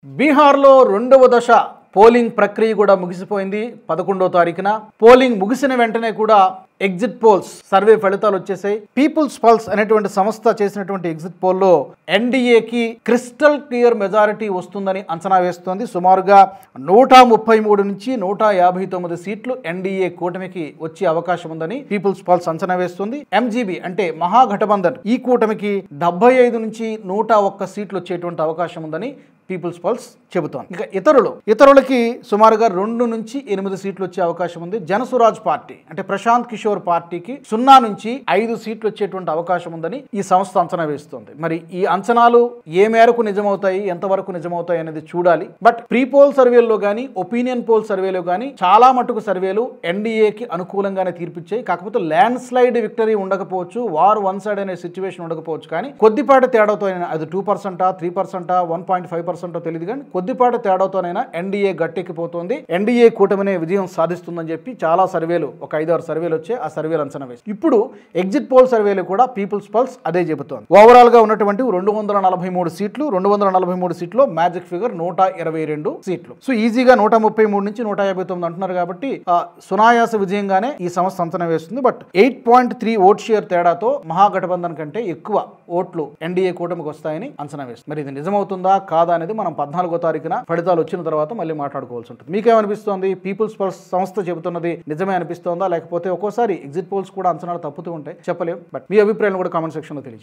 బీహార్లో రెండవ దశ పోలింగ్ ప్రక్రియ కూడా ముగిసిపోయింది 11వ తారీఖున. పోలింగ్ ముగిసిన వెంటనే కూడా ఎగ్జిట్ పోల్స్ సర్వే ఫలితాలు వచ్చేసాయి. పీపుల్స్ పల్స్ అనేటువంటి సంస్థ చేసినటువంటి ఎగ్జిట్ పోల్లో ఎన్డీఏకి క్రిస్టల్ క్లియర్ మెజారిటీ వస్తుందని అంచనా వేస్తోంది. సుమారుగా 133 నుంచి 159 సీట్లు ఎన్డీఏ కూటమికి వచ్చే అవకాశం ఉందని పీపుల్స్ పల్స్ అంచనా వేస్తుంది. ఎంజీబీ అంటే మహాగఠబంధన్ ఈ కూటమికి 75 నుంచి 101 సీట్లు వచ్చేటువంటి అవకాశం ఉందని పీపుల్స్ పల్స్ చెబుతోంది. ఇక ఇతరులకి సుమారుగా 2 నుంచి 8 సీట్లు వచ్చే అవకాశం ఉంది. జనసురాజ్ పార్టీ అంటే ప్రశాంత్ కిషోర్ పార్టీకి 0 నుంచి 5 సీట్లు వచ్చేటువంటి అవకాశం ఉందని ఈ సంస్థ అంచనా వేస్తుంది. మరి ఈ అంచనాలు ఏ మేరకు నిజమవుతాయి, ఎంతవరకు నిజమవుతాయి అనేది చూడాలి. బట్ ప్రీ పోల్ సర్వేలో కానీ ఒపీనియన్ పోల్ సర్వేలో కానీ చాలా మటుకు సర్వేలు ఎన్డీఏకి అనుకూలంగానే తీర్పిచ్చాయి. కాకపోతే ల్యాండ్ స్లైడ్ విక్టరీ ఉండకపోవచ్చు, వార్ వన్ సైడ్ అనే సిచ్యువేషన్ ఉండకపోవచ్చు, కానీ కొద్దిపాటి తేడాతో అది 2%, 3%, 1.5% తెలియదు, కానీ కొద్దిపాటి తేడాతోనైనా ఎన్డీఏ గట్టెక్కిపోతుంది, ఎన్డీఏ కూటమినే విజయం సాధిస్తుందని చెప్పి చాలా సర్వేలు, ఒక 5-6 సర్వేలు వచ్చాయి. ఆ సర్వేలు అంచనా వేసి ఇప్పుడు ఎగ్జిట్ పోల్ సర్వేలు కూడా పీపుల్స్ పల్స్ అదే చెబుతోంది. ఓవరాల్ గా ఉన్నటువంటి 243 సీట్లు, 243 సీట్లో మ్యాజిక్ ఫిగర్ 122 సీట్లు. సో ఈజీగా 133 నుంచి 159 అంటున్నారు కాబట్టి సునాయాస విజయంగానే ఈ సంస్థ అంచనా వేస్తుంది. బట్ 8.3 ఓట్ షేర్ తేడాతో మహాగఠబంధన్ కంటే ఎక్కువ ఓట్లు ఎన్డీఏ కూటమికి వస్తాయని అంచనా వేస్తుంది. మరి ఇది నిజమవుతుందా కాదా అనేది మనం 14వ తారీఖున ఫలితాలు వచ్చిన తర్వాత మళ్ళీ మాట్లాడుకోవాల్సి ఉంటుంది. మీకేమనిపిస్తోంది? పీపుల్స్ పల్స్ సంస్థ చెబుతున్నది నిజమే అనిపిస్తోందా, లేకపోతే ఒక్కోసారి ఎగ్జిట్ పోల్స్ కూడా అంచనాలు తప్పుతూ ఉంటాయి, చెప్పలేం. బట్ మీ అభిప్రాయాలను కూడా కామెంట్ సెక్షన్ లో తెలియజేయండి.